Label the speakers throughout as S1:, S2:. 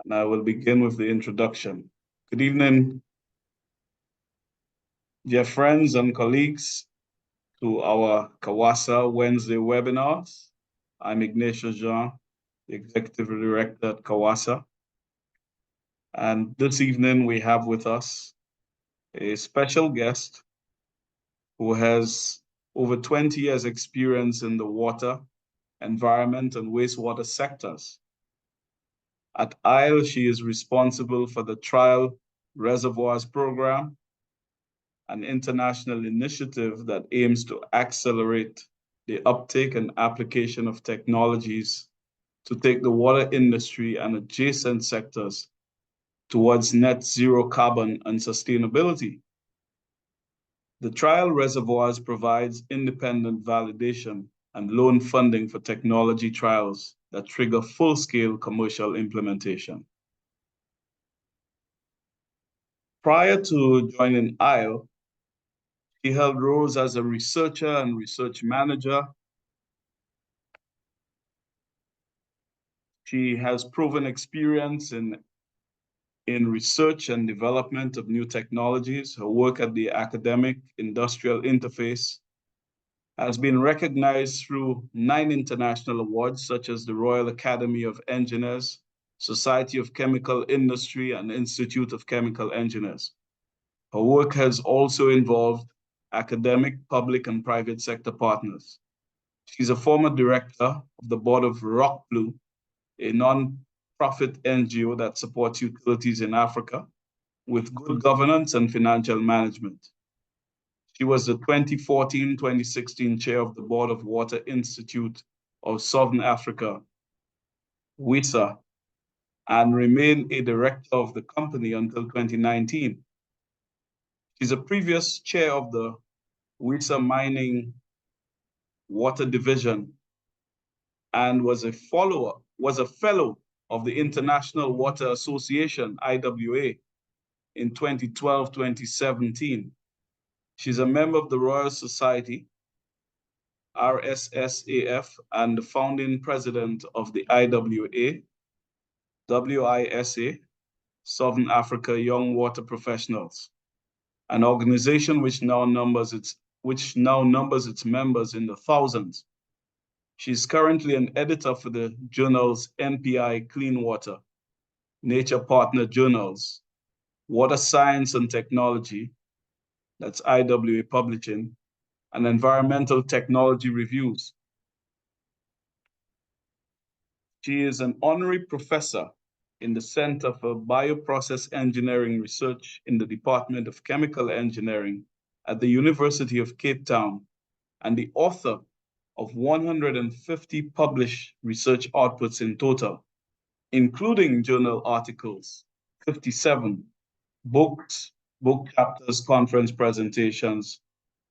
S1: and I will begin with the introduction. Good evening, dear friends and colleagues, to our CAWASA Wednesday webinars. I'm Ignatius Jean, the Executive Director at CAWASA. And this evening we have with us a special guest who has over 20 years experience in the water, environment, and wastewater sectors. At Isle, she is responsible for the Trial Reservoirs program, an international initiative that aims to accelerate the uptake and application of technologies to take the water industry and adjacent sectors towards net zero carbon and sustainability. The Trial Reservoirs provides independent validation and loan funding for technology trials that trigger full-scale commercial implementation. Prior to joining Isle, he held roles as a researcher and research manager. She has proven experience in research and development of new technologies. Her work at the academic-industrial interface has been recognized through 9 international awards, such as the Royal Academy of Engineers, Society of Chemical Industry, and Institute of Chemical Engineers. Her work has also involved academic, public, and private sector partners. She's a former director of the board of Rock Blue, a non-profit NGO that supports utilities in Africa with good governance and financial management. She was the 2014-2016 chair of the Board of Water Institute of Southern Africa, WISA, and remained a director of the company until 2019. She's a previous chair of the WISA Mining Water Division and was a fellow of the International Water Association, IWA, in 2012-2017. She's a member of the Royal Society, RSSAF, and the founding president of the IWA, WISA, Southern Africa Young Water Professionals, an organization which now numbers its members in the thousands. She's currently an editor for the journals NPI Clean Water, Nature Partner Journals, Water Science and Technology, that's IWA Publishing, and Environmental Technology Reviews. She is an honorary professor in the Center for Bioprocess Engineering Research in the Department of Chemical Engineering at the University of Cape Town, and the author of 150 published research outputs in total, including journal articles, 57 books, book chapters, conference presentations,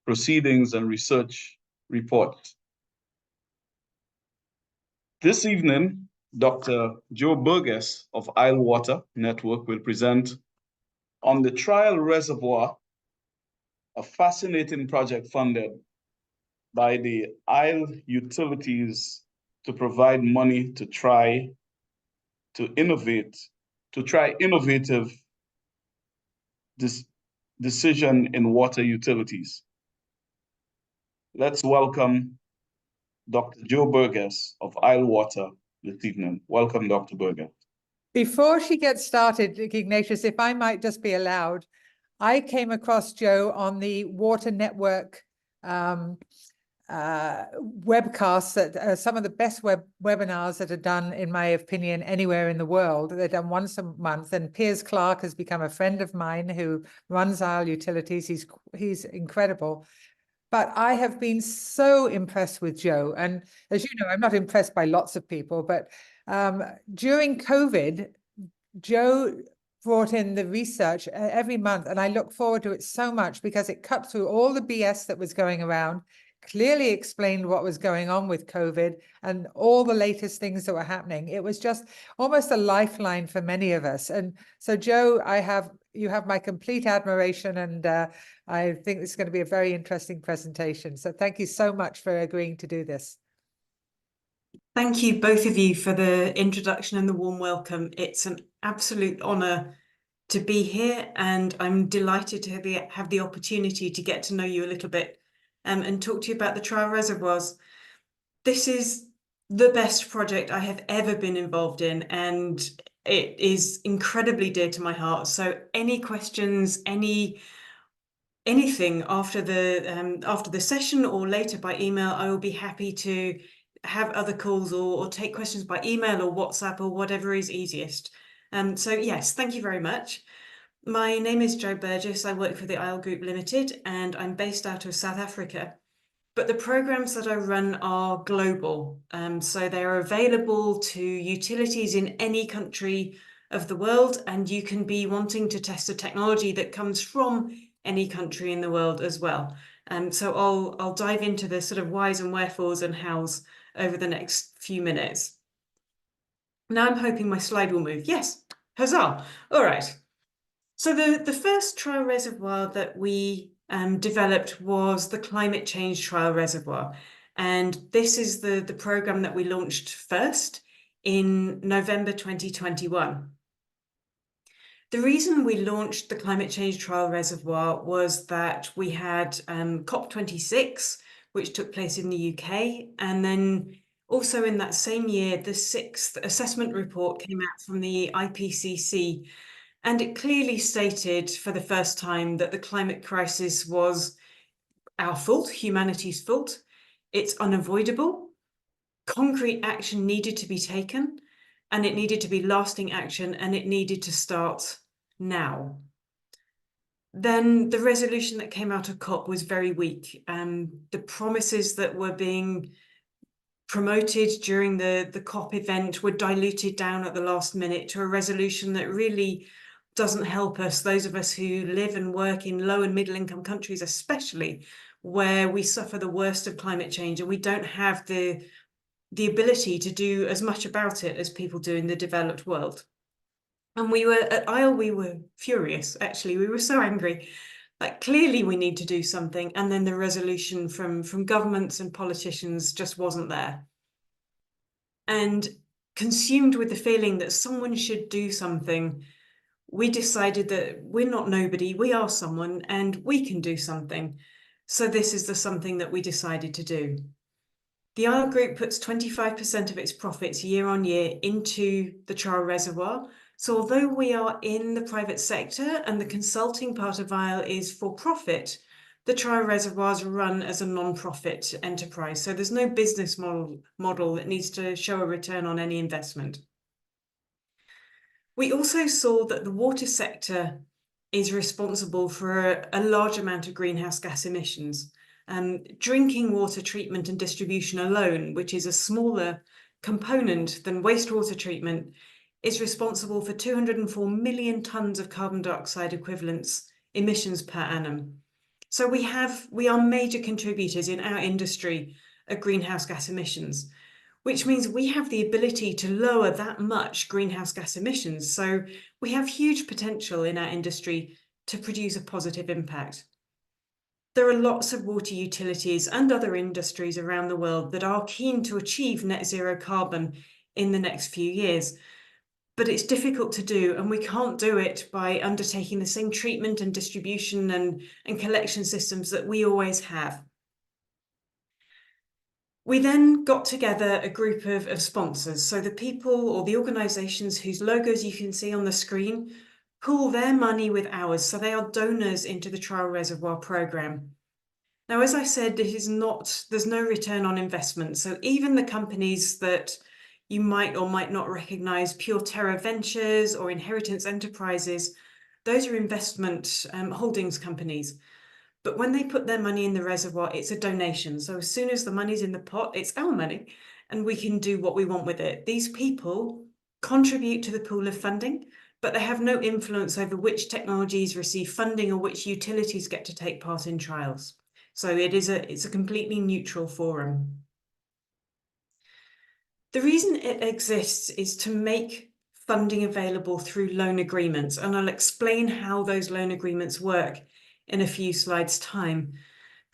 S1: proceedings, and research reports. This evening, Dr. Joe Burgess of Isle Water Network will present on the Trial Reservoir, a fascinating project funded by the Isle Utilities to provide money to try innovative decision in water utilities. Let's welcome Dr. Joe Burgess of Isle Water this evening. Welcome, Dr. Burgess.
S2: Before she gets started, Ignatius, if I might just be allowed, I came across Joe on the Water Network webcasts that are some of the best webinars that are done, in my opinion, anywhere in the world. They're done once a month, and Piers Clark has become a friend of mine who runs Isle Utilities. He's incredible. But I have been so impressed with Joe. And as you know, I'm not impressed by lots of people, but during COVID, Joe brought in the research every month, and I look forward to it so much because it cut through all the BS that was going around, clearly explained what was going on with COVID and all the latest things that were happening. It was just almost a lifeline for many of us. And so, Joe, you have my complete admiration, and I think this is going to be a very interesting presentation. So thank you so much for agreeing to do this.
S3: Thank you, both of you, for the introduction and the warm welcome. It's an absolute honour to be here, and I'm delighted to have the opportunity to get to know you a little bit and talk to you about the Trial Reservoirs. This is the best project I have ever been involved in, and it is incredibly dear to my heart. So any questions, anything after the session or later by email, I will be happy to have other calls or take questions by email or WhatsApp or whatever is easiest. So yes, thank you very much. My name is Jo Burgess. I work for the Isle Group Limited, and I'm based out of South Africa. But the programs that I run are global. So they're available to utilities in any country of the world, and you can be wanting to test a technology that comes from any country in the world as well. So I'll dive into the sort of whys and wherefores and hows over the next few minutes. Now I'm hoping my slide will move. Yes, huzzah. All right. So the first trial reservoir that we developed was the Climate Change Trial Reservoir. And this is the program that we launched first in November 2021. The reason we launched the Climate Change Trial Reservoir was that we had COP26, which took place in the UK, and then also in that same year, the 6th assessment report came out from the IPCC, and it clearly stated for the first time that the climate crisis was our fault, humanity's fault. It's unavoidable. Concrete action needed to be taken, and it needed to be lasting action, and it needed to start now. Then the resolution that came out of COP was very weak. The promises that were being promoted during the COP event were diluted down at the last minute to a resolution that really doesn't help us, those of us who live and work in low and middle income countries, especially where we suffer the worst of climate change, and we don't have the ability to do as much about it as people do in the developed world. And we were at Isle, we were furious, actually. We were so angry. Like, clearly we need to do something, and then the resolution from governments and politicians just wasn't there. And consumed with the feeling that someone should do something, we decided that we're not nobody, we are someone, and we can do something. So this is the something that we decided to do. The Isle Group puts 25% of its profits year on year into the Trial Reservoir. So although we are in the private sector and the consulting part of Isle is for profit, the Trial Reservoirs run as a non-profit enterprise. So there's no business model that needs to show a return on any investment. We also saw that the water sector is responsible for a large amount of greenhouse gas emissions. Drinking water treatment and distribution alone, which is a smaller component than wastewater treatment, is responsible for 204 million tonnes of carbon dioxide equivalents emissions per annum. So we are major contributors in our industry of greenhouse gas emissions, which means we have the ability to lower that much greenhouse gas emissions. So we have huge potential in our industry to produce a positive impact. There are lots of water utilities and other industries around the world that are keen to achieve net zero carbon in the next few years, but it's difficult to do, and we can't do it by undertaking the same treatment and distribution and collection systems that we always have. We then got together a group of sponsors. So the people or the organisations whose logos you can see on the screen pool their money with ours. So they are donors into the Trial Reservoir programme. Now, as I said, there's no return on investment. So even the companies that you might or might not recognise, Pure Terra Ventures or Inheritance Enterprises, those are investment holdings companies. But when they put their money in the reservoir, it's a donation. So as soon as the money's in the pot, it's our money, and we can do what we want with it. These people contribute to the pool of funding, but they have no influence over which technologies receive funding or which utilities get to take part in trials. So it's a completely neutral forum. The reason it exists is to make funding available through loan agreements, and I'll explain how those loan agreements work in a few slides' time.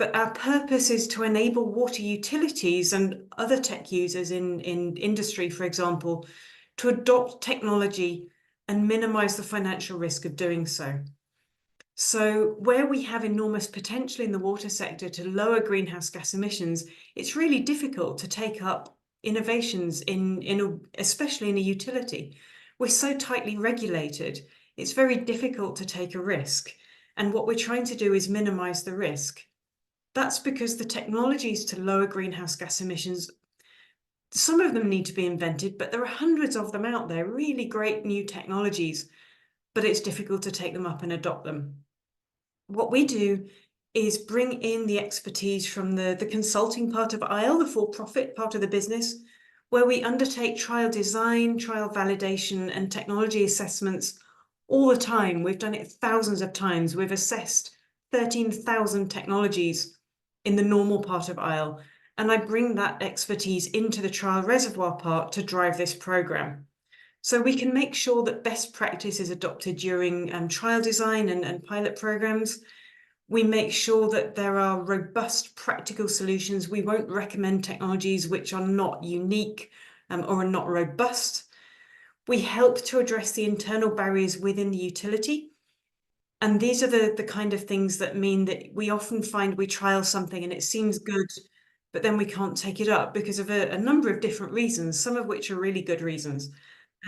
S3: But our purpose is to enable water utilities and other tech users in industry, for example, to adopt technology and minimize the financial risk of doing so. So where we have enormous potential in the water sector to lower greenhouse gas emissions, it's really difficult to take up innovations especially in a utility. We're so tightly regulated, it's very difficult to take a risk. And what we're trying to do is minimize the risk. That's because the technologies to lower greenhouse gas emissions, some of them need to be invented, but there are hundreds of them out there, really great new technologies, but it's difficult to take them up and adopt them. What we do is bring in the expertise from the consulting part of ISLE, the for-profit part of the business, where we undertake trial design, trial validation, and technology assessments all the time. We've done it thousands of times. We've assessed 13,000 technologies in the normal part of ISLE, and I bring that expertise into the Trial Reservoir part to drive this program. So we can make sure that best practice is adopted during trial design and pilot programs. We make sure that there are robust practical solutions. We won't recommend technologies which are not unique or are not robust. We help to address the internal barriers within the utility. And these are the kind of things that mean that we often find we trial something and it seems good, but then we can't take it up because of a number of different reasons, some of which are really good reasons.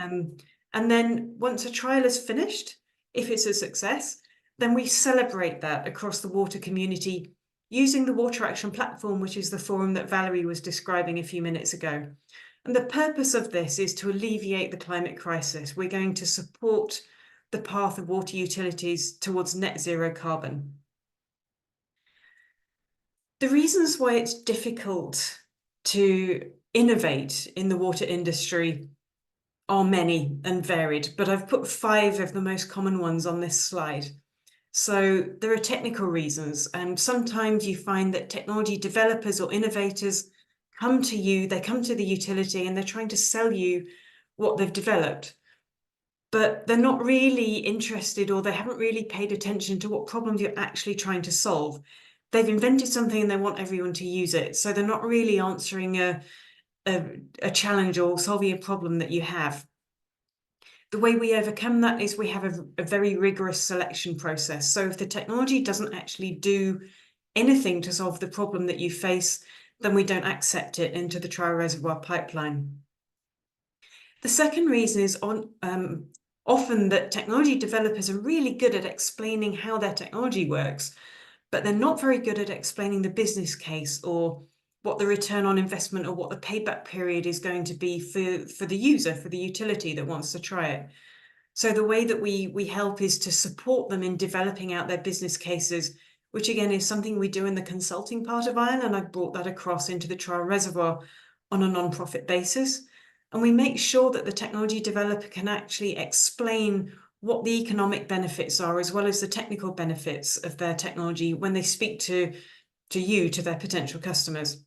S3: And then once a trial is finished, if it's a success, then we celebrate that across the water community using the Water Action Platform, which is the forum that Valerie was describing a few minutes ago. And the purpose of this is to alleviate the climate crisis. We're going to support the path of water utilities towards net zero carbon. The reasons why it's difficult to innovate in the water industry are many and varied, but I've put 5 of the most common ones on this slide. So there are technical reasons, and sometimes you find that technology developers or innovators come to you, they come to the utility and they're trying to sell you what they've developed, but they're not really interested or they haven't really paid attention to what problems you're actually trying to solve. They've invented something and they want everyone to use it, so they're not really answering a challenge or solving a problem that you have. The way we overcome that is we have a very rigorous selection process. So if the technology doesn't actually do anything to solve the problem that you face, then we don't accept it into the Trial Reservoir pipeline. The second reason is often that technology developers are really good at explaining how their technology works, but they're not very good at explaining the business case or what the return on investment or what the payback period is going to be for the user, for the utility that wants to try it. So the way that we help is to support them in developing out their business cases, which again is something we do in the consulting part of ISLE, and I've brought that across into the Trial Reservoir on a non-profit basis. And we make sure that the technology developer can actually explain what the economic benefits are, as well as the technical benefits of their technology when they speak to their potential customers.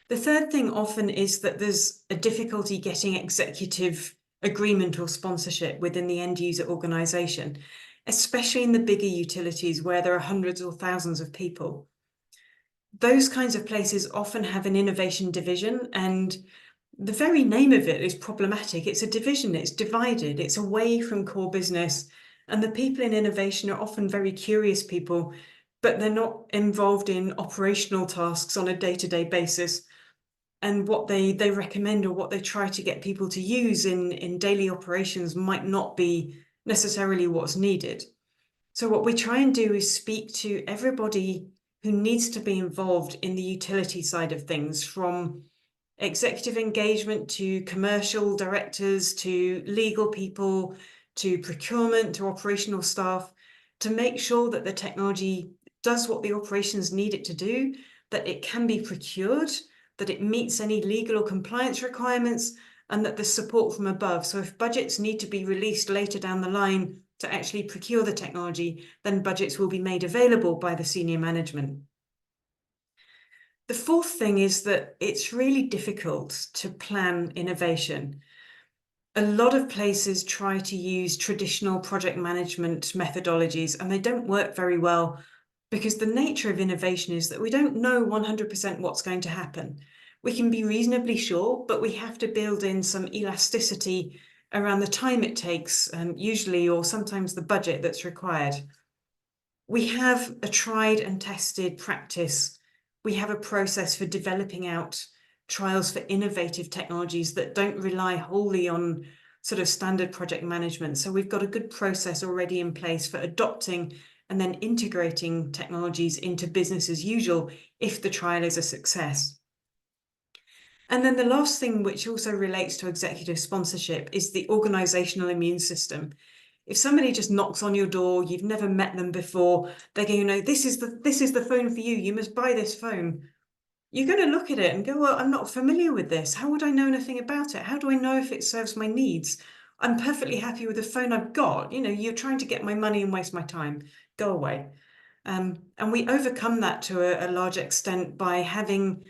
S3: The third thing often is that there's a difficulty getting executive agreement or sponsorship within the end user organization, especially in the bigger utilities where there are hundreds or thousands of people. Those kinds of places often have an innovation division, and the very name of it is problematic. It's a division, it's divided, it's away from core business, and the people in innovation are often very curious people, but they're not involved in operational tasks on a day-to-day basis. And what they recommend or what they try to get people to use in daily operations might not be necessarily what's needed. So what we try and do is speak to everybody who needs to be involved in the utility side of things, from executive engagement to commercial directors to legal people to procurement to operational staff, to make sure that the technology does what the operations need it to do, that it can be procured, that it meets any legal or compliance requirements, and that there's support from above. So if budgets need to be released later down the line to actually procure the technology, then budgets will be made available by the senior management. The fourth thing is that it's really difficult to plan innovation. A lot of places try to use traditional project management methodologies, and they don't work very well because the nature of innovation is that we don't know 100% what's going to happen. We can be reasonably sure, but we have to build in some elasticity around the time it takes, usually, or sometimes the budget that's required. We have a tried and tested practice. We have a process for developing out trials for innovative technologies that don't rely wholly on sort of standard project management. So we've got a good process already in place for adopting and then integrating technologies into business as usual if the trial is a success. And then the last thing, which also relates to executive sponsorship, is the organizational immune system. If somebody just knocks on your door, you've never met them before, they're going, this is the phone for you. You must buy this phone. You're going to look at it and go, well, I'm not familiar with this. How would I know anything about it? How do I know if it serves my needs? I'm perfectly happy with the phone I've got. You're trying to get my money and waste my time. Go away. And we overcome that to a large extent by having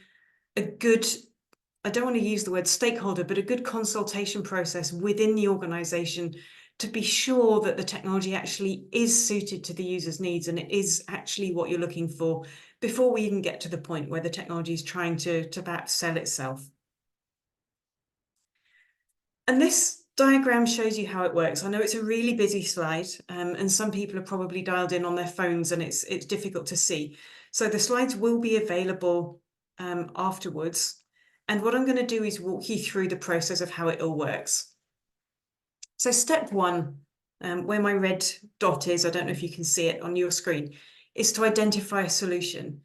S3: a good, I don't want to use the word stakeholder, but a good consultation process within the organization to be sure that the technology actually is suited to the user's needs and it is actually what you're looking for before we even get to the point where the technology is trying to perhaps sell itself. And this diagram shows you how it works. I know it's a really busy slide, and some people are probably dialed in on their phones and it's difficult to see. So the slides will be available afterwards. And what I'm going to do is walk you through the process of how it all works. So step one, where my red dot is, I don't know if you can see it on your screen, is to identify a solution.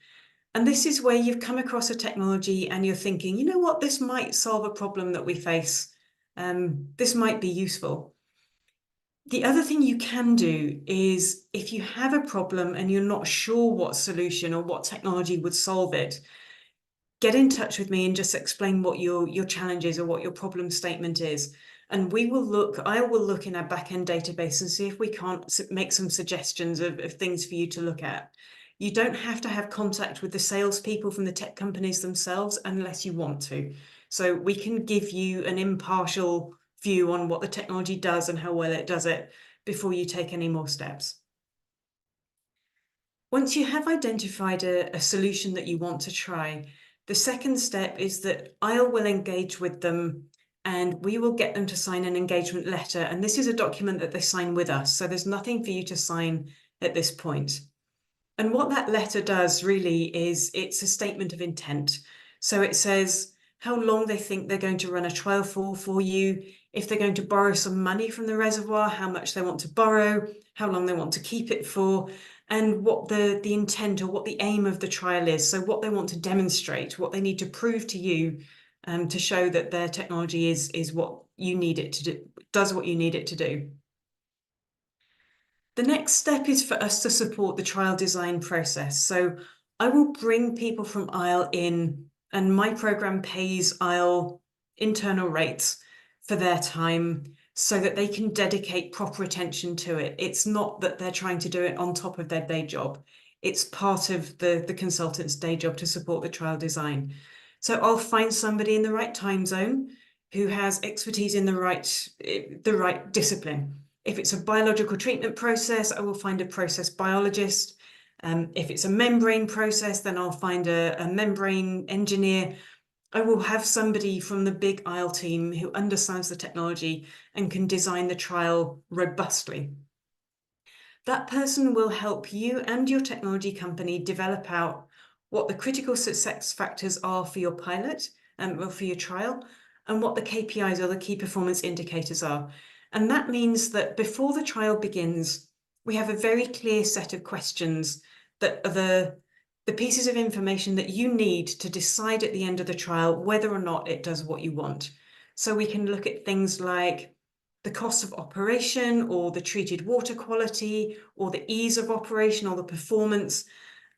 S3: And this is where you've come across a technology and you're thinking, you know what, this might solve a problem that we face. This might be useful. The other thing you can do is if you have a problem and you're not sure what solution or what technology would solve it, get in touch with me and just explain what your challenge is or what your problem statement is. And I will look in our backend database and see if we can't make some suggestions of things for you to look at. You don't have to have contact with the salespeople from the tech companies themselves unless you want to. So we can give you an impartial view on what the technology does and how well it does it before you take any more steps. Once you have identified a solution that you want to try, the second step is that I will engage with them and we will get them to sign an engagement letter. And this is a document that they sign with us. So there's nothing for you to sign at this point. And what that letter does really is it's a statement of intent. So it says how long they think they're going to run a trial for you, if they're going to borrow some money from the reservoir, how much they want to borrow, how long they want to keep it for, and what the intent or what the aim of the trial is. So what they want to demonstrate, what they need to prove to you to show that their technology is what you need it to do, does what you need it to do. The next step is for us to support the trial design process. So I will bring people from Isle in, and my program pays Isle internal rates for their time so that they can dedicate proper attention to it. It's not that they're trying to do it on top of their day job. It's part of the consultant's day job to support the trial design. So I'll find somebody in the right time zone who has expertise in the right discipline. If it's a biological treatment process, I will find a process biologist. If it's a membrane process, then I'll find a membrane engineer. I will have somebody from the big Isle team who understands the technology and can design the trial robustly. That person will help you and your technology company develop out what the critical success factors are for your pilot or for your trial, and what the KPIs or the key performance indicators are. And that means that before the trial begins, we have a very clear set of questions that are the pieces of information that you need to decide at the end of the trial whether or not it does what you want. So we can look at things like the cost of operation or the treated water quality or the ease of operation or the performance.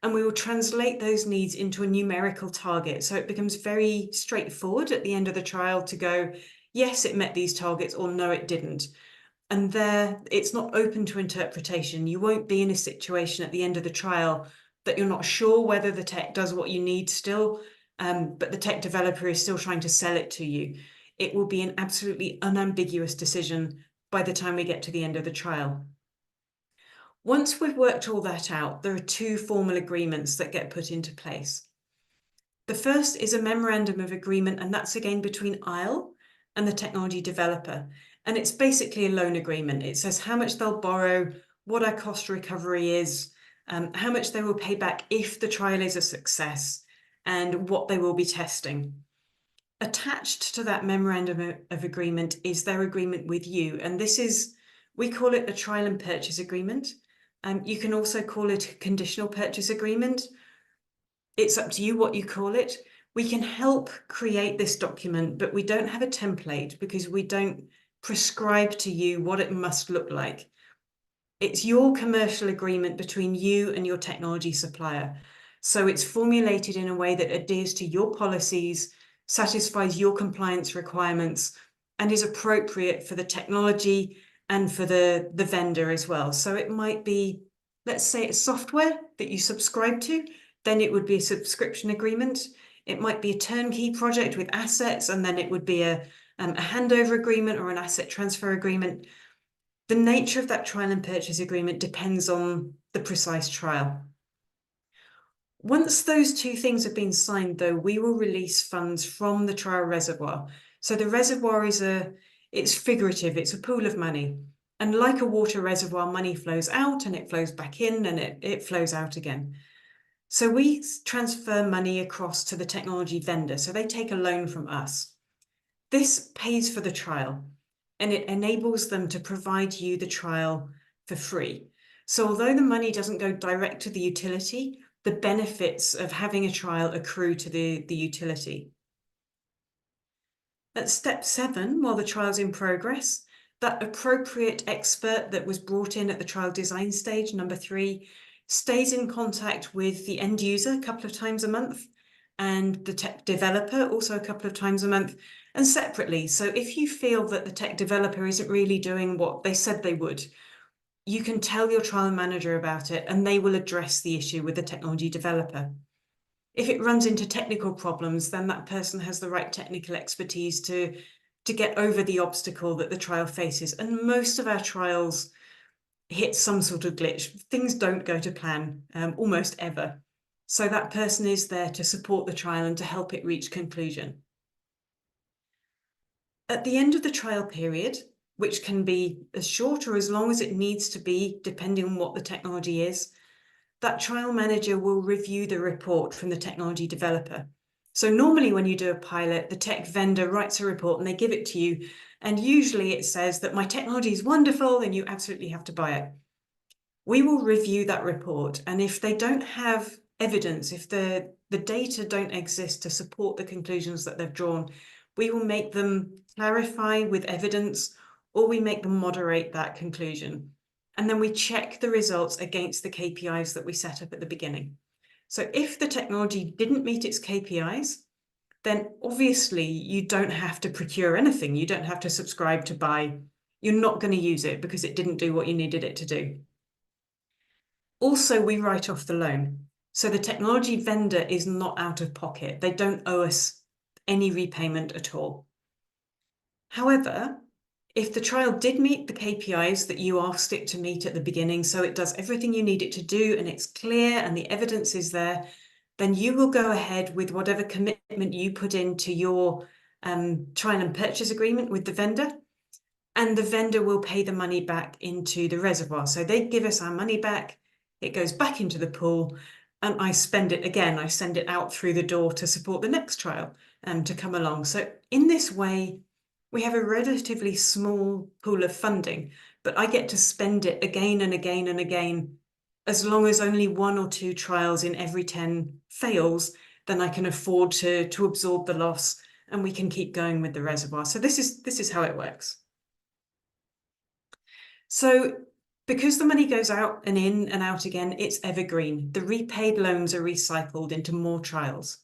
S3: And we will translate those needs into a numerical target. So it becomes very straightforward at the end of the trial to go, yes, it met these targets, or no, it didn't. And there, it's not open to interpretation. You won't be in a situation at the end of the trial that you're not sure whether the tech does what you need still, but the tech developer is still trying to sell it to you. It will be an absolutely unambiguous decision by the time we get to the end of the trial. Once we've worked all that out, there are two formal agreements that get put into place. The first is a memorandum of agreement, and that's again between Isle and the technology developer. And it's basically a loan agreement. It says how much they'll borrow, what our cost recovery is, how much they will pay back if the trial is a success, and what they will be testing. Attached to that memorandum of agreement is their agreement with you. And this is, we call it a trial and purchase agreement. You can also call it a conditional purchase agreement. It's up to you what you call it. We can help create this document, but we don't have a template because we don't prescribe to you what it must look like. It's your commercial agreement between you and your technology supplier. So it's formulated in a way that adheres to your policies, satisfies your compliance requirements, and is appropriate for the technology and for the vendor as well. So it might be, let's say it's software that you subscribe to, then it would be a subscription agreement. It might be a turnkey project with assets, and then it would be a handover agreement or an asset transfer agreement. The nature of that trial and purchase agreement depends on the precise trial. Once those two things have been signed, though, we will release funds from the trial reservoir. So the reservoir it's figurative, it's a pool of money. And like a water reservoir, money flows out and it flows back in and it flows out again. So we transfer money across to the technology vendor. So they take a loan from us. This pays for the trial, and it enables them to provide you the trial for free. So although the money doesn't go direct to the utility, the benefits of having a trial accrue to the utility. At step 7, while the trial's in progress, that appropriate expert that was brought in at the trial design stage, number 3, stays in contact with the end user a couple of times a month, and the tech developer also a couple of times a month, and separately. So if you feel that the tech developer isn't really doing what they said they would, you can tell your trial manager about it and they will address the issue with the technology developer. If it runs into technical problems, then that person has the right technical expertise to get over the obstacle that the trial faces. And most of our trials hit some sort of glitch. Things don't go to plan almost ever. So that person is there to support the trial and to help it reach conclusion. At the end of the trial period, which can be as short or as long as it needs to be, depending on what the technology is, that trial manager will review the report from the technology developer. So normally when you do a pilot, the tech vendor writes a report and they give it to you. And usually it says that my technology is wonderful and you absolutely have to buy it. We will review that report. And if they don't have evidence, if the data don't exist to support the conclusions that they've drawn, we will make them clarify with evidence, or we make them moderate that conclusion. And then we check the results against the KPIs that we set up at the beginning. So if the technology didn't meet its KPIs, then obviously you don't have to procure anything. You don't have to subscribe to buy. You're not going to use it because it didn't do what you needed it to do. Also, we write off the loan. So the technology vendor is not out of pocket. They don't owe us any repayment at all. However, if the trial did meet the KPIs that you asked it to meet at the beginning, so it does everything you need it to do and it's clear and the evidence is there, then you will go ahead with whatever commitment you put into your trial and purchase agreement with the vendor, and the vendor will pay the money back into the reservoir. So they give us our money back, it goes back into the pool, and I spend it again. I send it out through the door to support the next trial to come along. So in this way, we have a relatively small pool of funding, but I get to spend it again and again and again. As long as only 1 or 2 trials in every 10 fails, then I can afford to absorb the loss and we can keep going with the reservoir. So this is how it works. So because the money goes out and in and out again, it's evergreen. The repaid loans are recycled into more trials.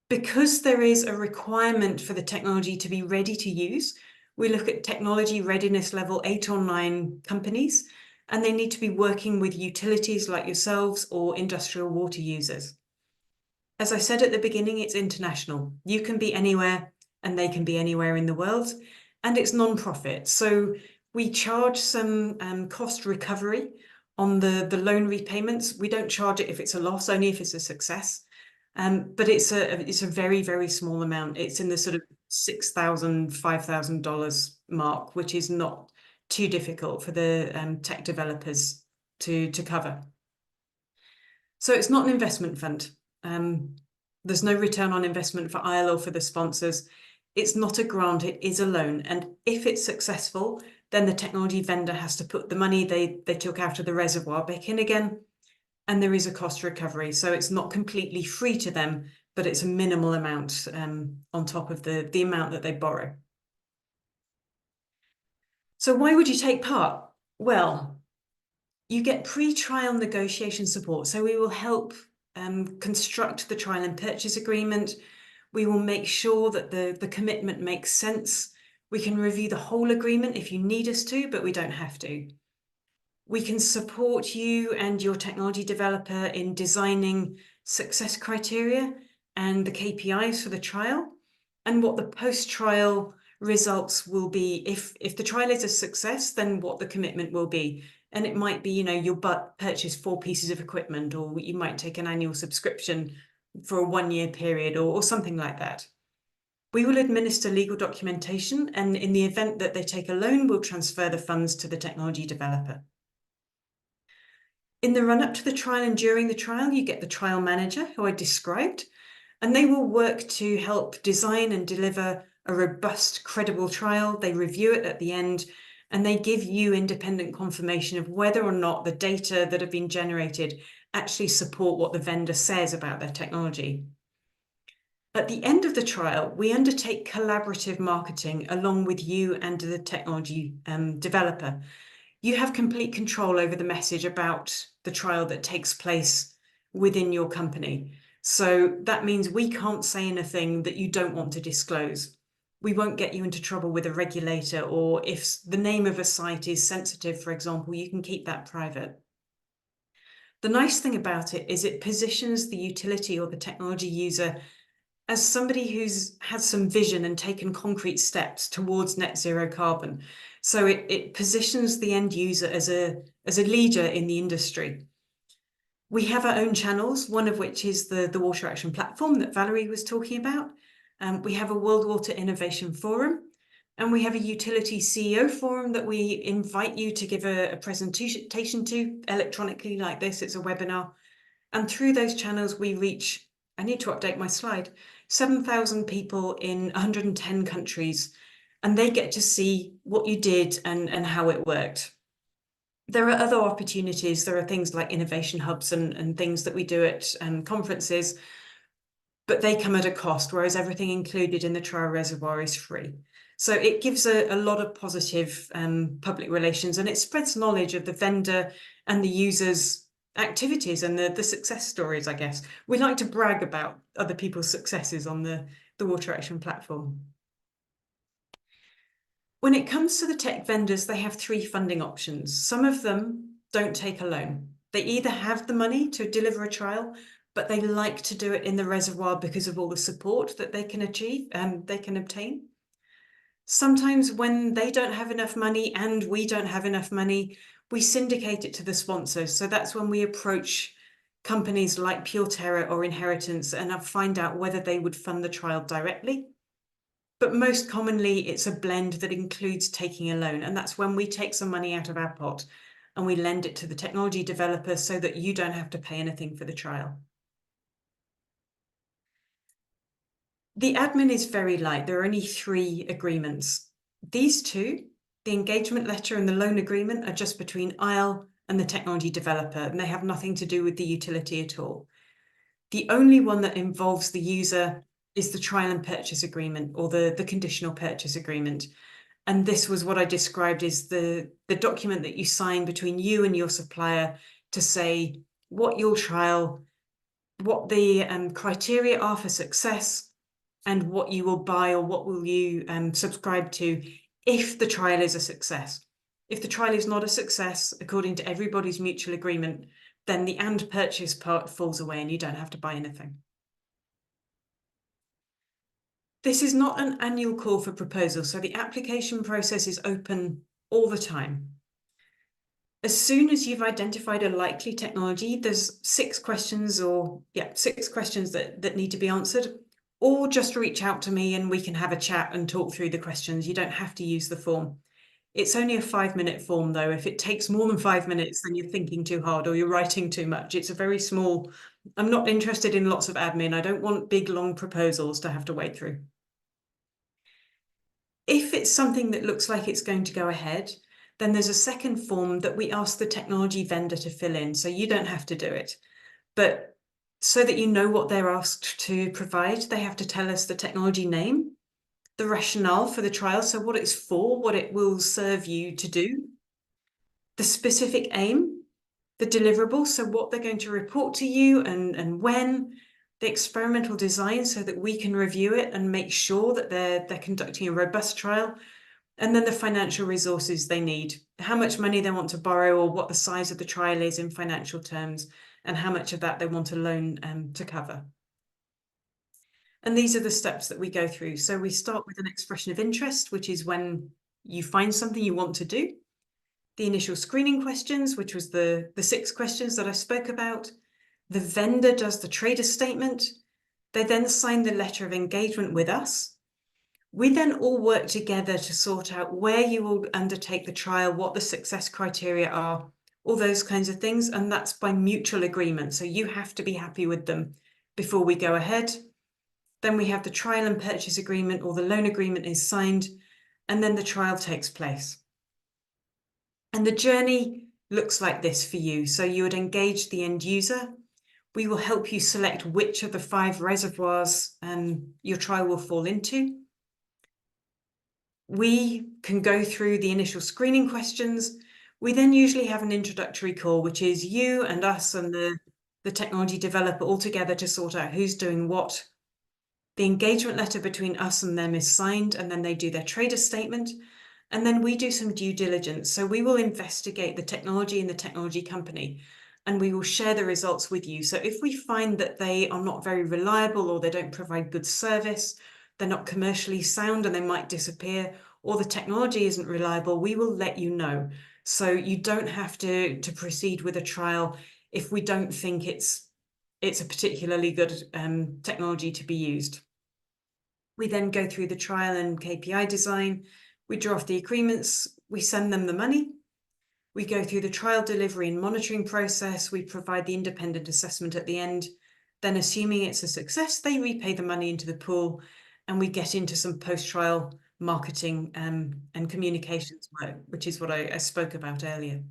S3: Because there is a requirement for the technology to be ready to use, we look at technology readiness level 8 or 9 companies, and they need to be working with utilities like yourselves or industrial water users. As I said at the beginning, it's international. You can be anywhere and they can be anywhere in the world, and it's non-profit. So We charge some cost recovery on the loan repayments. We don't charge it if it's a loss, only if it's a success. But it's a very, very small amount. It's in the sort of $6,000, $5,000 mark, which is not too difficult for the tech developers to cover. So it's not an investment fund. There's no return on investment for Isle or for the sponsors. It's not a grant, it is a loan. And if it's successful, then the technology vendor has to put the money they took out of the reservoir back in again, and there is a cost recovery. So it's not completely free to them, but it's a minimal amount on top of the amount that they borrow. So why would you take part? Well, you get pre-trial negotiation support. So we will help construct the trial and purchase agreement. We will make sure that the commitment makes sense. We can review the whole agreement if you need us to, but we don't have to. We can support you and your technology developer in designing success criteria and the KPIs for the trial, and what the post-trial results will be. If the trial is a success, then what the commitment will be. And it might be, you'll purchase 4 pieces of equipment, or you might take an annual subscription for a 1-year period, or something like that. We will administer legal documentation, and in the event that they take a loan, we'll transfer the funds to the technology developer. In the run-up to the trial and during the trial, you get the trial manager, who I described, and they will work to help design and deliver a robust, credible trial. They review it at the end, and they give you independent confirmation of whether or not the data that have been generated actually support what the vendor says about their technology. At the end of the trial, we undertake collaborative marketing along with you and the technology developer. You have complete control over the message about the trial that takes place within your company. So that means we can't say anything that you don't want to disclose. We won't get you into trouble with a regulator, or if the name of a site is sensitive, for example, you can keep that private. The nice thing about it is it positions the utility or the technology user as somebody who's had some vision and taken concrete steps towards net zero carbon. So it positions the end user as a leader in the industry. We have our own channels, one of which is the Water Action Platform that Valerie was talking about. We have a World Water Innovation Forum, and we have a Utility CEO Forum that we invite you to give a presentation to electronically like this. It's a webinar. And through those channels, we reach, I need to update my slide, 7,000 people in 110 countries, and they get to see what you did and how it worked. There are other opportunities. There are things like innovation hubs and things that we do at conferences, but they come at a cost, whereas everything included in the Trial Reservoir is free. So it gives a lot of positive public relations, and it spreads knowledge of the vendor and the users' activities and the success stories, I guess. We like to brag about other people's successes on the Water Action Platform. When it comes to the tech vendors, they have 3 funding options. Some of them don't take a loan. They either have the money to deliver a trial, but they like to do it in the reservoir because of all the support that they can achieve and they can obtain. Sometimes when they don't have enough money and we don't have enough money, we syndicate it to the sponsors. So that's when we approach companies like Pure Terra or Inheritance and find out whether they would fund the trial directly. But most commonly, it's a blend that includes taking a loan. And that's when we take some money out of our pot and we lend it to the technology developer so that you don't have to pay anything for the trial. The admin is very light. There are only 3 agreements. These 2, the engagement letter and the loan agreement, are just between Isle and the technology developer, and they have nothing to do with the utility at all. The only one that involves the user is the trial and purchase agreement, or the conditional purchase agreement. And this was what I described as the document that you sign between you and your supplier to say what you'll trial, what the criteria are for success, and what you will buy or what will you subscribe to if the trial is a success. If the trial is not a success, according to everybody's mutual agreement, then the and purchase part falls away and you don't have to buy anything. This is not an annual call for proposals, so the application process is open all the time. As soon as you've identified a likely technology, there's 6 questions that need to be answered, or just reach out to me and we can have a chat and talk through the questions. You don't have to use the form. It's only a 5-minute form though. If it takes more than 5 minutes, then you're thinking too hard or you're writing too much. It's a very small, I'm not interested in lots of admin. I don't want big, long proposals to have to wade through. If it's something that looks like it's going to go ahead, then there's a second form that we ask the technology vendor to fill in. So you don't have to do it, but so that you know what they're asked to provide, they have to tell us the technology name, the rationale for the trial, so what it's for, what it will serve you to do, the specific aim, the deliverable, so what they're going to report to you and when, the experimental design so that we can review it and make sure that they're conducting a robust trial, and then the financial resources they need, how much money they want to borrow or what the size of the trial is in financial terms, and how much of that they want a loan to cover. And these are the steps that we go through. So we start with an expression of interest, which is when you find something you want to do. The initial screening questions, which was the 6 questions that I spoke about. The vendor does the trader statement. They then sign the letter of engagement with us. We then all work together to sort out where you will undertake the trial, what the success criteria are, all those kinds of things. And that's by mutual agreement. So you have to be happy with them before we go ahead. Then we have the trial and purchase agreement, or the loan agreement is signed, and then the trial takes place. And the journey looks like this for you. So you would engage the end user. We will help you select which of the 5 reservoirs your trial will fall into. We can go through the initial screening questions. We then usually have an introductory call, which is you and us and the technology developer all together to sort out who's doing what. The engagement letter between us and them is signed, and then they do their trader statement. And then we do some due diligence. So we will investigate the technology and the technology company, and we will share the results with you. So if we find that they are not very reliable, or they don't provide good service, they're not commercially sound and they might disappear, or the technology isn't reliable, we will let you know. So you don't have to proceed with a trial if we don't think it's a particularly good technology to be used. We then go through the trial and KPI design. We draft the agreements. We send them the money. We go through the trial delivery and monitoring process. We provide the independent assessment at the end. Then, assuming it's a success, they repay the money into the pool, and we get into some post-trial marketing and communications work, which is what I spoke about earlier.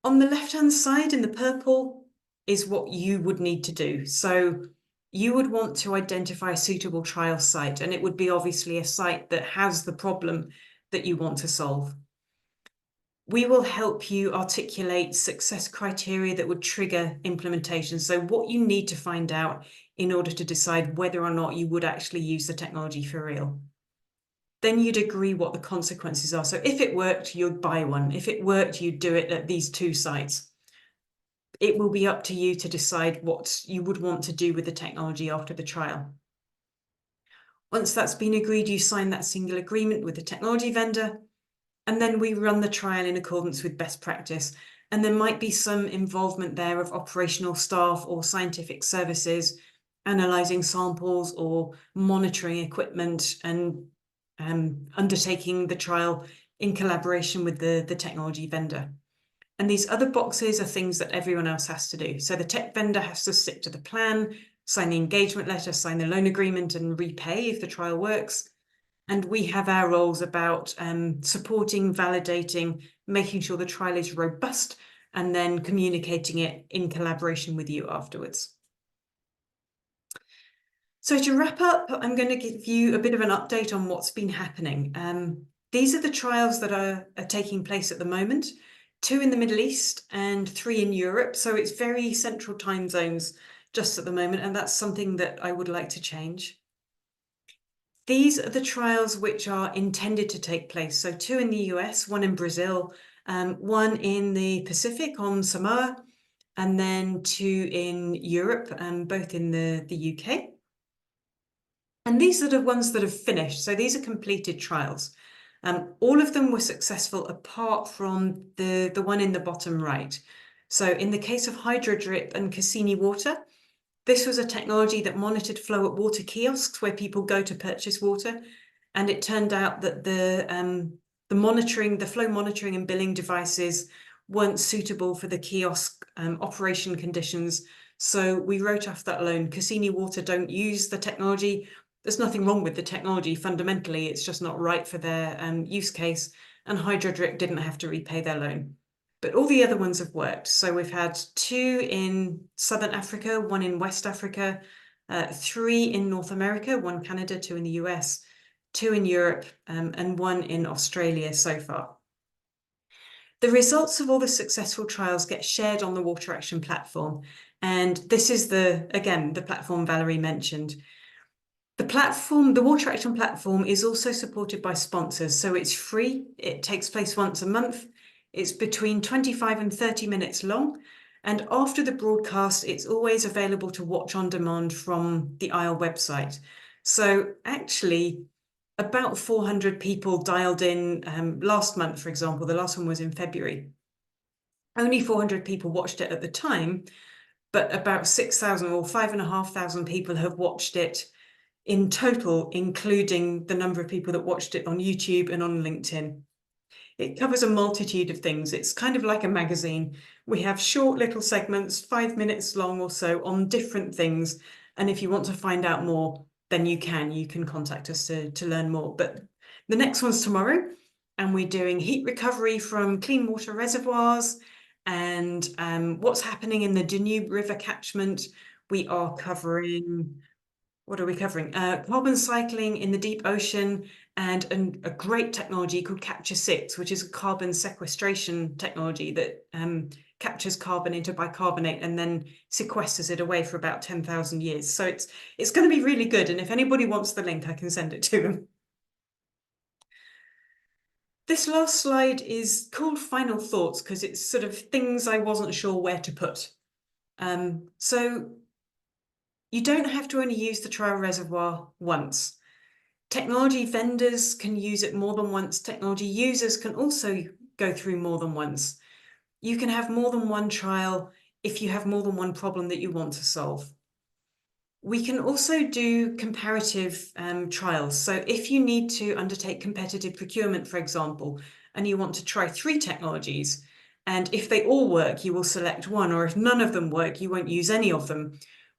S3: On the left-hand side in the purple is what you would need to do. So you would want to identify a suitable trial site, and it would be obviously a site that has the problem that you want to solve. We will help you articulate success criteria that would trigger implementation. So what you need to find out in order to decide whether or not you would actually use the technology for real. Then you'd agree what the consequences are. So if it worked, you'd buy one. If it worked, you'd do it at these 2 sites. It will be up to you to decide what you would want to do with the technology after the trial. Once that's been agreed, you sign that single agreement with the technology vendor, and then we run the trial in accordance with best practice. And there might be some involvement there of operational staff or scientific services, analyzing samples or monitoring equipment, and undertaking the trial in collaboration with the technology vendor. And these other boxes are things that everyone else has to do. So the tech vendor has to stick to the plan, sign the engagement letter, sign the loan agreement, and repay if the trial works. And we have our roles about supporting, validating, making sure the trial is robust, and then communicating it in collaboration with you afterwards. So to wrap up, I'm going to give you a bit of an update on what's been happening. These are the trials that are taking place at the moment. 2 in the Middle East and 3 in Europe. So it's very central time zones just at the moment, and that's something that I would like to change. These are the trials which are intended to take place. So 2 in the US, 1 in Brazil, 1 in the Pacific on Samoa, and then 2 in Europe, both in the UK. And these are the ones that have finished. So these are completed trials. All of them were successful apart from the one in the bottom right. So in the case of Hydrodrip and Cassini water, this was a technology that monitored flow at water kiosks where people go to purchase water. And it turned out that the flow monitoring and billing devices weren't suitable for the kiosk operation conditions. So we wrote off that loan. Cassini water don't use the technology. There's nothing wrong with the technology fundamentally, it's just not right for their use case, and Hydrodrip didn't have to repay their loan. But all the other ones have worked. So we've had 2 in Southern Africa, 1 in West Africa, 3 in North America, 1 Canada, 2 in the US, 2 in Europe, and 1 in Australia so far. The results of all the successful trials get shared on the Water Action platform. And this is again, the platform Valerie mentioned. The Water Action platform is also supported by sponsors, so it's free. It takes place once a month. It's between 25 and 30 minutes long. And after the broadcast, it's always available to watch on demand from the Isle website. So actually, about 400 people dialed in last month, for example. The last one was in February. Only 400 people watched it at the time, but about 6,000 or 5,500 people have watched it in total, including the number of people that watched it on YouTube and on LinkedIn. It covers a multitude of things. It's kind of like a magazine. We have short little segments, 5 minutes long or so, on different things. And if you want to find out more, then you can contact us to learn more. But the next one's tomorrow, and we're doing heat recovery from clean water reservoirs and what's happening in the Danube River catchment. We are covering... What are we covering? Carbon cycling in the deep ocean, and a great technology called Capture-6, which is a carbon sequestration technology that captures carbon into bicarbonate and then sequesters it away for about 10,000 years. So it's going to be really good. And if anybody wants the link, I can send it to them. This last slide is called Final Thoughts because it's sort of things I wasn't sure where to put. So you don't have to only use the Trial Reservoir once. Technology vendors can use it more than once. Technology users can also go through more than once. You can have more than one trial if you have more than one problem that you want to solve. We can also do comparative trials. So if you need to undertake competitive procurement, for example, and you want to try 3 technologies, and if they all work, you will select one, or if none of them work, you won't use any of them.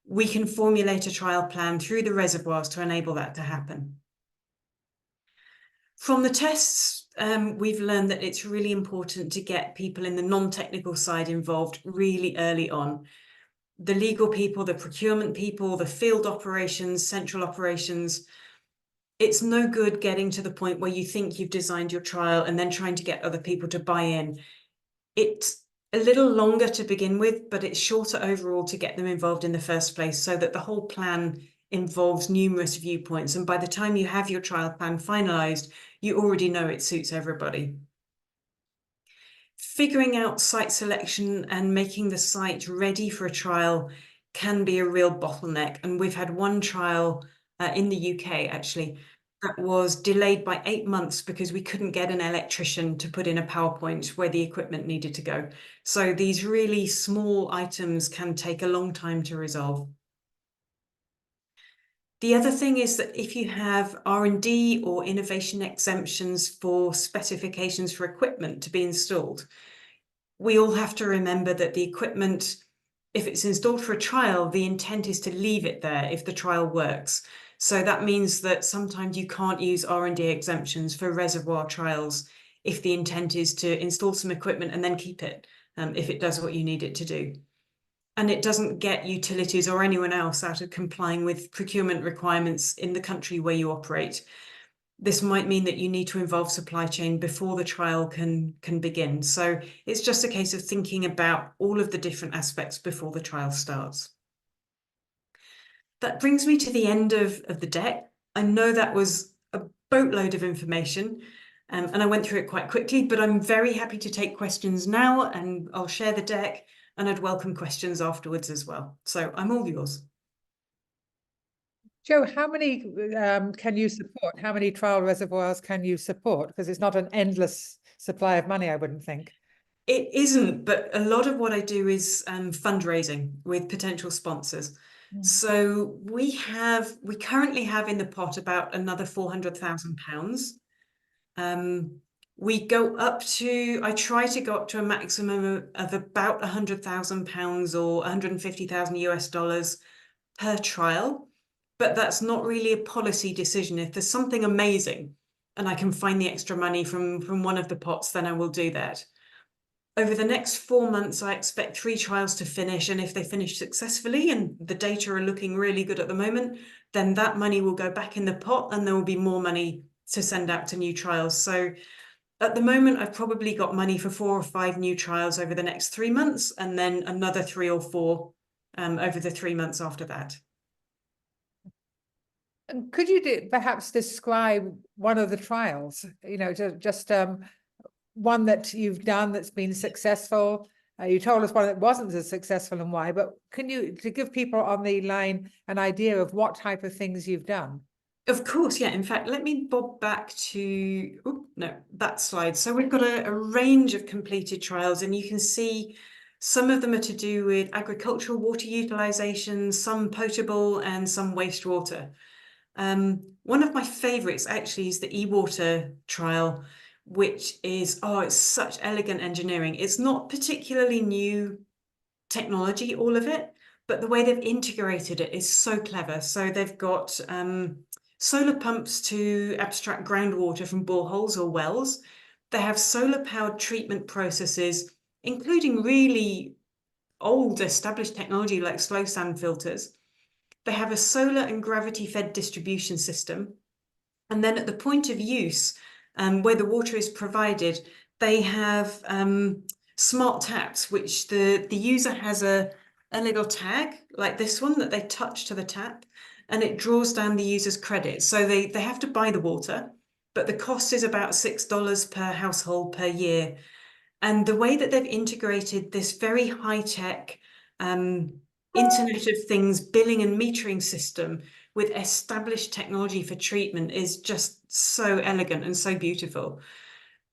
S3: We can formulate a trial plan through the reservoirs to enable that to happen. From the tests, we've learned that it's really important to get people in the non-technical side involved really early on. The legal people, the procurement people, the field operations, central operations. It's no good getting to the point where you think you've designed your trial and then trying to get other people to buy in. It's a little longer to begin with, but it's shorter overall to get them involved in the first place, so that the whole plan involves numerous viewpoints. And by the time you have your trial plan finalized, you already know it suits everybody. Figuring out site selection and making the site ready for a trial can be a real bottleneck. And we've had one trial in the UK, actually, that was delayed by 8 months because we couldn't get an electrician to put in a PowerPoint where the equipment needed to go. So these really small items can take a long time to resolve. The other thing is that if you have R&D or innovation exemptions for specifications for equipment to be installed, we all have to remember that the equipment, if it's installed for a trial, the intent is to leave it there if the trial works. So that means that sometimes you can't use R&D exemptions for reservoir trials if the intent is to install some equipment and then keep it, if it does what you need it to do. And it doesn't get utilities or anyone else out of complying with procurement requirements in the country where you operate. This might mean that you need to involve supply chain before the trial can begin. So it's just a case of thinking about all of the different aspects before the trial starts. That brings me to the end of the deck. I know that was a boatload of information, and I went through it quite quickly, but I'm very happy to take questions now, and I'll share the deck, and I'd welcome questions afterwards as well. So I'm all yours.
S2: Joe, how many can you support? How many trial reservoirs can you support? Because it's not an endless supply of money, I wouldn't think.
S3: It isn't, but a lot of what I do is fundraising with potential sponsors. So we currently have in the pot about another £400,000. We go up to, I try to go up to a maximum of about £100,000 or 150,000 US dollars per trial, but that's not really a policy decision. If there's something amazing and I can find the extra money from one of the pots, then I will do that. Over the next 4 months, I expect 3 trials to finish, and if they finish successfully and the data are looking really good at the moment, then that money will go back in the pot and there will be more money to send out to new trials. So at the moment, I've probably got money for 4 or 5 new trials over the next 3 months, and then another 3 or 4 over the 3 months after that.
S2: And could you perhaps describe one of the trials, you know, just one that you've done that's been successful? You told us one that wasn't as successful and why, but can you, to give people on the line an idea of what type of things you've done?
S3: Of course, yeah. In fact, let me bob back to, oh, no, that slide. So we've got a range of completed trials, and you can see some of them are to do with agricultural water utilisation, some potable and some wastewater. One of my favourites actually is the e-water trial, which is, oh, it's such elegant engineering. It's not particularly new technology, all of it, but the way they've integrated it is so clever. So they've got solar pumps to abstract groundwater from boreholes or wells. They have solar-powered treatment processes, including really old established technology like slow sand filters. They have a solar and gravity-fed distribution system. And then at the point of use, where the water is provided, they have smart taps, which the user has a little tag like this one that they touch to the tap, and it draws down the user's credit. So they have to buy the water, but the cost is about $6 per household per year. And the way that they've integrated this very high-tech Internet of Things billing and metering system with established technology for treatment is just so elegant and so beautiful.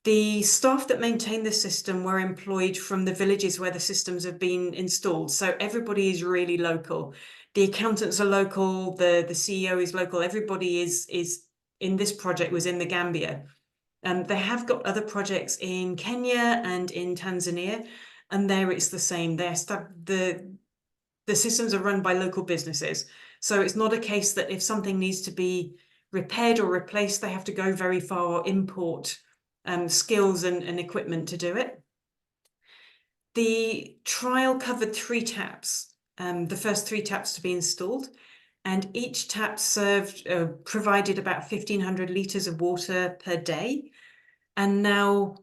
S3: The staff that maintain the system were employed from the villages where the systems have been installed. So everybody is really local. The accountants are local, the CEO is local, everybody is in this project was in the Gambia. They have got other projects in Kenya and in Tanzania, and there it's the same. The systems are run by local businesses. So it's not a case that if something needs to be repaired or replaced, they have to go very far or import skills and equipment to do it. The trial covered 3 taps, the first 3 taps to be installed, and each tap provided about 1,500 litres of water per day. And now,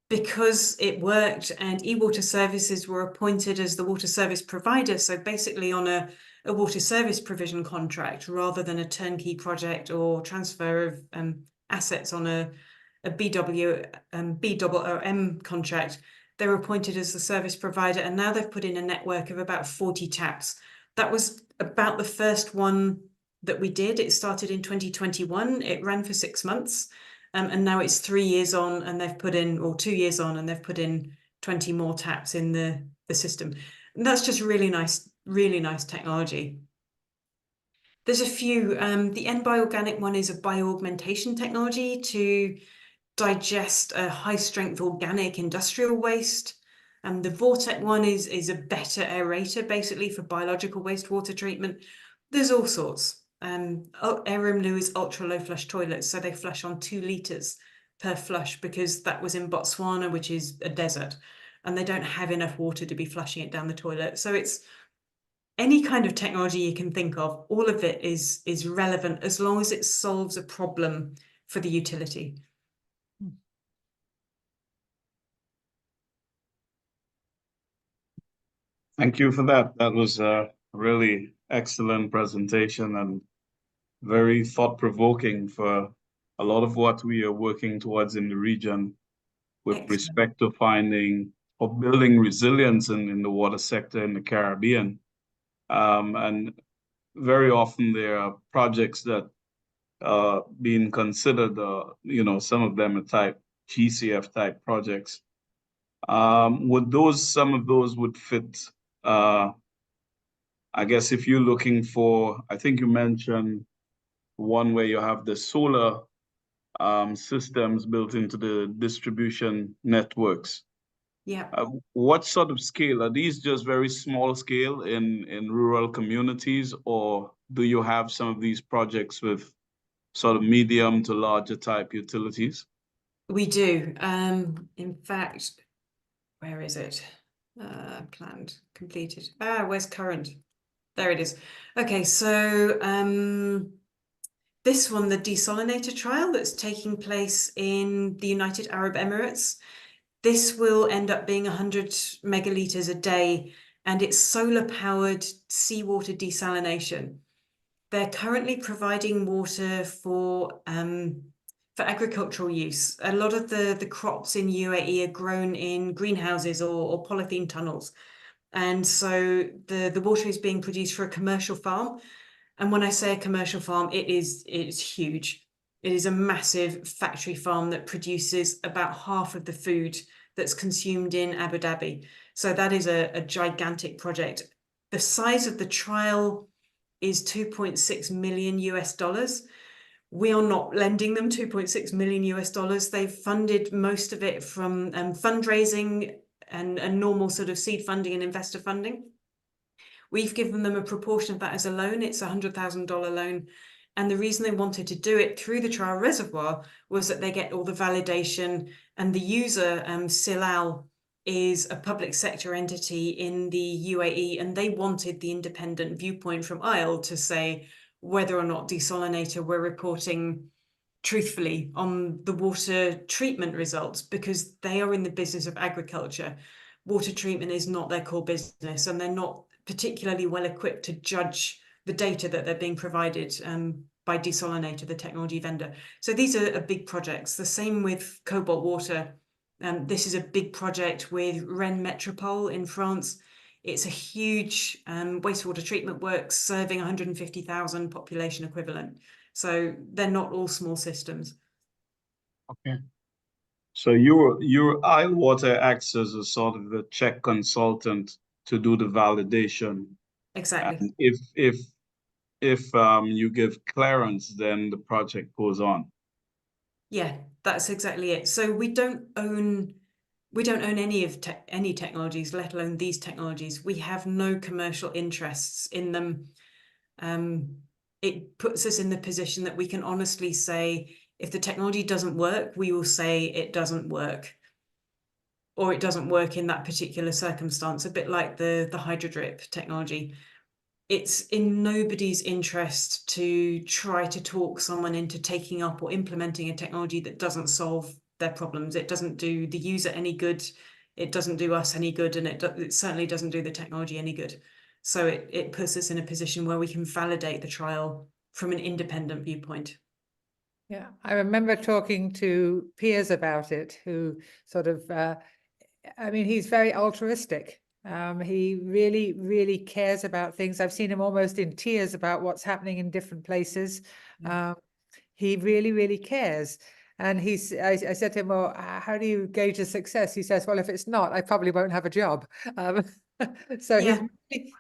S3: because it worked and e-water services were appointed as the water service provider, so basically on a water service provision contract rather than a turnkey project or transfer of assets on a BOOM contract, they were appointed as the service provider, and now they've put in a network of about 40 taps. That was about the first one that we did. It started in 2021. It ran for 6 months. And now it's 3 years on, and they've put in, or 2 years on, and they've put in 20 more taps in the system. And that's just really nice technology. There's a few. The N-Bioorganic one is a bioaugmentation technology to digest a high-strength organic industrial waste. And the Vortec one is a better aerator, basically, for biological wastewater treatment. There's all sorts. Airumlu is ultra-low flush toilets, so they flush on 2 litres per flush because that was in Botswana, which is a desert, and they don't have enough water to be flushing it down the toilet. So it's any kind of technology you can think of, all of it is relevant as long as it solves a problem for the utility.
S1: Thank you for that. That was a really excellent presentation and very thought-provoking for a lot of what we are working towards in the region with
S3: Excellent.
S1: respect to finding or building resilience in the water sector in the Caribbean. And very often there are projects that being considered, some of them are type GCF type projects. Some of those would fit, I guess if you're looking for, I think you mentioned one where you have the solar systems built into the distribution networks.
S3: Yeah.
S1: What sort of scale? Are these just very small scale in rural communities, or do you have some of these projects with sort of medium to larger type utilities?
S3: We do. In fact, where is it? Planned, completed. Where's current? There it is. Okay, so this one, the desalinator trial that's taking place in the United Arab Emirates, this will end up being 100 megalitres a day, and it's solar-powered seawater desalination. They're currently providing water for agricultural use. A lot of the crops in UAE are grown in greenhouses or polythene tunnels. And so the water is being produced for a commercial farm. And when I say a commercial farm, it's huge. It is a massive factory farm that produces about half of the food that's consumed in Abu Dhabi. So that is a gigantic project. The size of the trial is 2.6 million US dollars. We are not lending them 2.6 million US dollars. They've funded most of it from fundraising and normal sort of seed funding and investor funding. We've given them a proportion of that as a loan. It's a $100,000 loan. And the reason they wanted to do it through the Trial Reservoir was that they get all the validation, and the user, Silal, is a public sector entity in the UAE, and they wanted the independent viewpoint from Isle to say whether or not desalinator were reporting truthfully on the water treatment results, because they are in the business of agriculture. Water treatment is not their core business, and they're not particularly well equipped to judge the data that they're being provided by Desalinator, the technology vendor. So these are big projects. The same with Cobalt Water. This is a big project with Rennes Metropole in France. It's a huge wastewater treatment works serving 150,000 population equivalent. So they're not all small systems.
S1: Okay. So your Isle Water acts as a sort of a check consultant to do the validation.
S3: Exactly.
S1: And if you give clearance, then the project goes on.
S3: Yeah, that's exactly it. So we don't own any technologies, let alone these technologies. We have no commercial interests in them. It puts us in the position that we can honestly say, if the technology doesn't work, we will say it doesn't work, or it doesn't work in that particular circumstance, a bit like the Hydrodrip technology. It's in nobody's interest to try to talk someone into taking up or implementing a technology that doesn't solve their problems. It doesn't do the user any good. It doesn't do us any good, and it certainly doesn't do the technology any good. So it puts us in a position where we can validate the trial from an independent viewpoint.
S2: Yeah, I remember talking to peers about it who sort of, I mean, he's very altruistic. He really, really cares about things. I've seen him almost in tears about what's happening in different places. He really, really cares. And I said to him, well, how do you gauge a success? He says, well, if it's not, I probably won't have a job. So
S3: Yeah,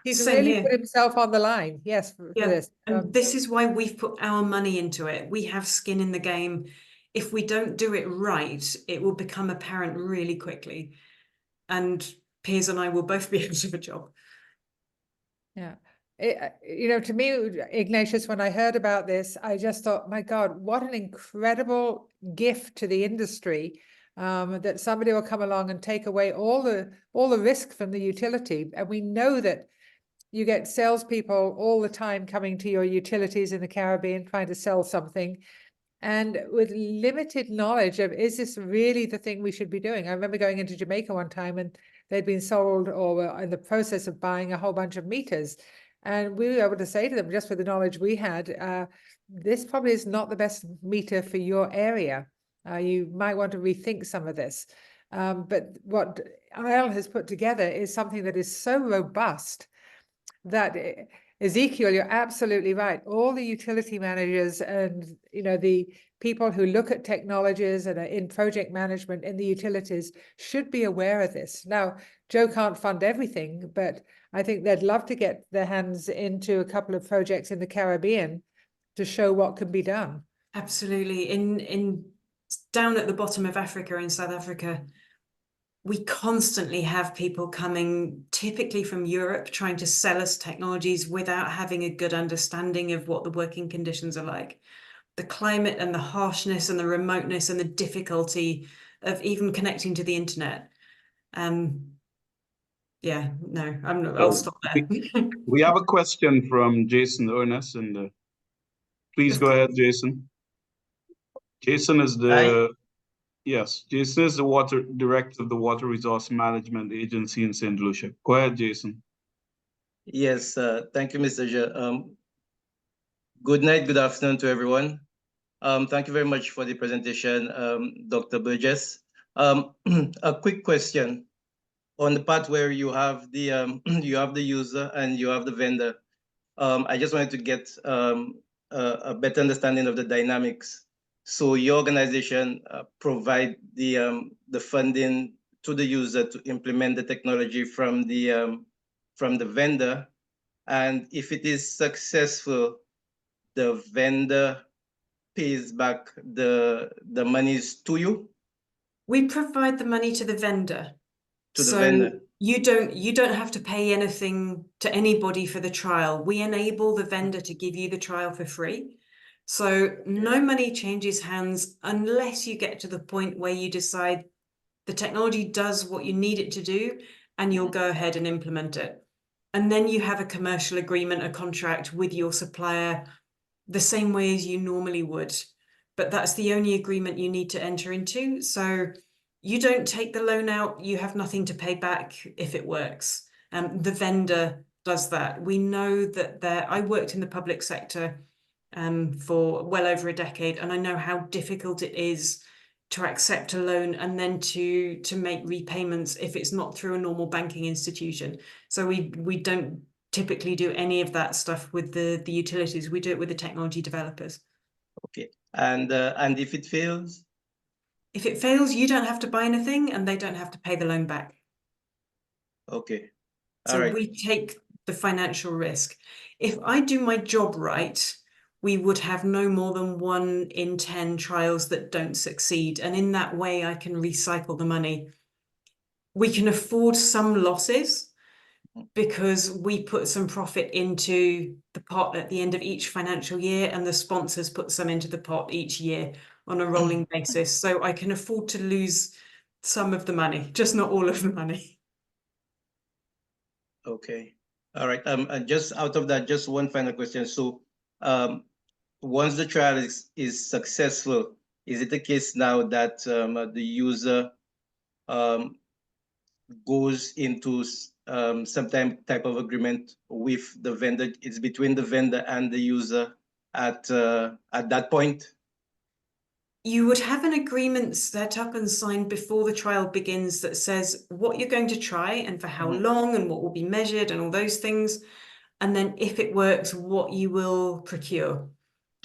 S2: he's
S3: same
S2: really
S3: here.
S2: put himself on the line. Yes, for this.
S3: And this is why we've put our money into it. We have skin in the game. If we don't do it right, it will become apparent really quickly. And Piers and I will both be out of a job.
S2: Yeah. To me, Ignatius, when I heard about this, I just thought, my God, what an incredible gift to the industry, that somebody will come along and take away all the risk from the utility. And we know that you get salespeople all the time coming to your utilities in the Caribbean trying to sell something, and with limited knowledge of, is this really the thing we should be doing? I remember going into Jamaica one time, and they'd been sold or were in the process of buying a whole bunch of meters. And we were able to say to them, just with the knowledge we had, this probably is not the best meter for your area. You might want to rethink some of this. But what Isle has put together is something that is so robust that Ezekiel, you're absolutely right. All the utility managers and, you know, the people who look at technologies and are in project management in the utilities should be aware of this. Now, Joe can't fund everything, but I think they'd love to get their hands into a couple of projects in the Caribbean to show what can be done.
S3: Absolutely. In down at the bottom of Africa, in South Africa, we constantly have people coming, typically from Europe, trying to sell us technologies without having a good understanding of what the working conditions are like. The climate and the harshness and the remoteness and the difficulty of even connecting to the internet. Yeah, no, I'm not, I'll stop there.
S1: We have a question from Jason Ernest, and please go ahead, Jason. Jason is Jason is the water director of the Water Resource Management Agency in St. Lucia. Go ahead, Jason.
S4: Yes, thank you, Mr. Ja. Good night, good afternoon to everyone. Thank you very much for the presentation, Dr. Burgess. A quick question on the part where you have the you have the user and you have the vendor. I just wanted to get a better understanding of the dynamics. So your organization provide the funding to the user to implement the technology from the vendor, and if it is successful, the vendor pays back the monies to you?
S3: We provide the money to the vendor.
S4: To the vendor.
S3: You don't have to pay anything to anybody for the trial. We enable the vendor to give you the trial for free. So no money changes hands unless you get to the point where you decide the technology does what you need it to do and you'll go ahead and implement it. And then you have a commercial agreement, a contract with your supplier, the same way as you normally would. But that's the only agreement you need to enter into. So you don't take the loan out, you have nothing to pay back if it works. The vendor does that. We know that I worked in the public sector for well over a decade, and I know how difficult it is to accept a loan and then to make repayments if it's not through a normal banking institution. So we don't typically do any of that stuff with the utilities. We do it with the technology developers.
S4: Okay, and if it fails?
S3: If it fails, you don't have to buy anything and they don't have to pay the loan back.
S4: Okay.
S3: So
S4: all right.
S3: we take the financial risk. If I do my job right, we would have no more than 1 in 10 trials that don't succeed. And in that way, I can recycle the money. We can afford some losses because we put some profit into the pot at the end of each financial year, and the sponsors put some into the pot each year on a rolling basis. So I can afford to lose some of the money, just not all of the money.
S4: Okay. All right. Just out of that, just one final question. So once the trial is successful, is it the case now that the user goes into some type of agreement with the vendor? It's between the vendor and the user at that point?
S3: You would have an agreement set up and signed before the trial begins that says what you're going to try and for how long and what will be measured and all those things. And then if it works, what you will procure.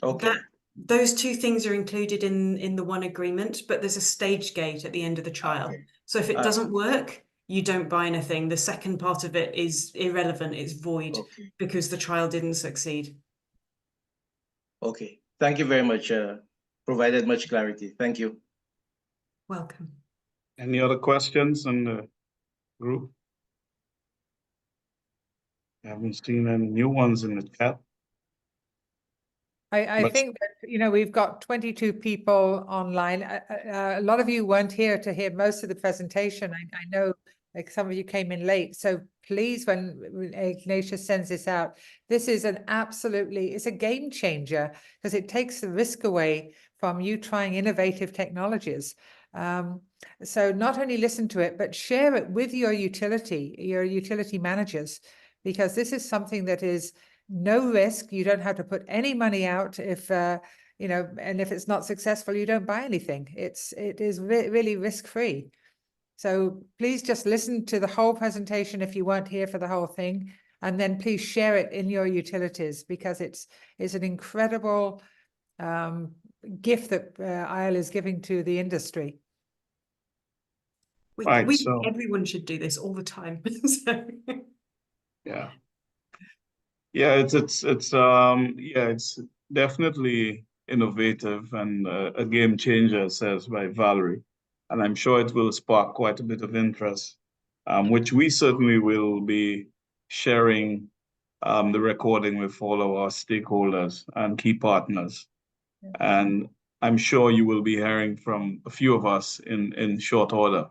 S4: Okay.
S3: Those 2 things are included in the one agreement, but there's a stage gate at the end of the trial.
S4: Okay.
S3: So if it doesn't work, you don't buy anything. The second part of it is irrelevant, it's void, because the trial didn't succeed.
S4: Okay, thank you very much. Provided much clarity. Thank you.
S3: Welcome.
S1: Any other questions in the group? I haven't seen any new ones in the chat.
S2: I think that, you know, we've got 22 people online. A lot of you weren't here to hear most of the presentation. I know like some of you came in late. So please, when Ignatius sends this out, this is it's a game changer because it takes the risk away from you trying innovative technologies. So not only listen to it, but share it with your utility managers, because this is something that is no risk. You don't have to put any money out if, you know, and if it's not successful, you don't buy anything. It is really risk-free. So please just listen to the whole presentation if you weren't here for the whole thing. and then please share it in your utilities, because it's an incredible gift that Isle is giving to the industry.
S1: Right, so-
S3: Everyone should do this all the time. So.
S1: Yeah. Yeah, it's definitely innovative and a game changer, says by Valerie. And I'm sure it will spark quite a bit of interest, which we certainly will be sharing the recording with all of our stakeholders and key partners.
S2: Yeah.
S1: And I'm sure you will be hearing from a few of us in short order.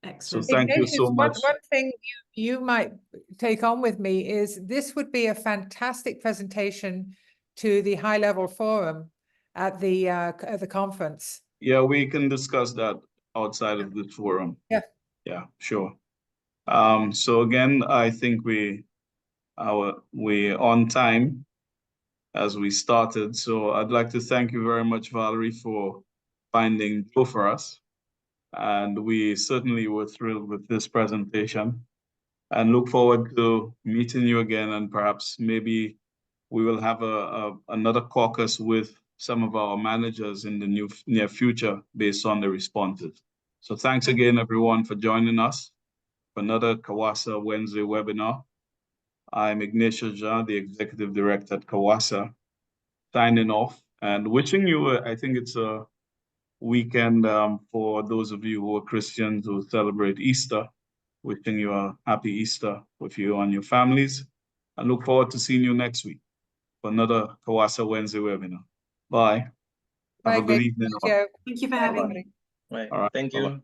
S3: Excellent.
S1: So thank you
S2: Ignatius,
S1: so much.
S2: One thing you might take on with me is this would be a fantastic presentation to the high-level forum at the conference.
S1: Yeah, we can discuss that outside of this forum.
S2: Yeah.
S1: Yeah, sure. So again, I think we're on time as we started. So I'd like to thank you very much, Valerie, for finding Joe for us. And we certainly were thrilled with this presentation and look forward to meeting you again. And perhaps maybe we will have another caucus with some of our managers in the near future based on the responses. So thanks again, everyone, for joining us for another CAWASA Wednesday webinar. I'm Ignatius Jean, the Executive Director at CAWASA, signing off and wishing you, I think it's a weekend for those of you who are Christians who celebrate Easter, wishing you a happy Easter with you and your families, and look forward to seeing you next week for another CAWASA Wednesday webinar. Bye. Have a good evening.
S2: Joe.
S3: Thank you for having
S1: Bye-bye.
S3: me.
S4: Right.
S1: All right.
S4: Thank
S1: Bye-bye.
S4: you.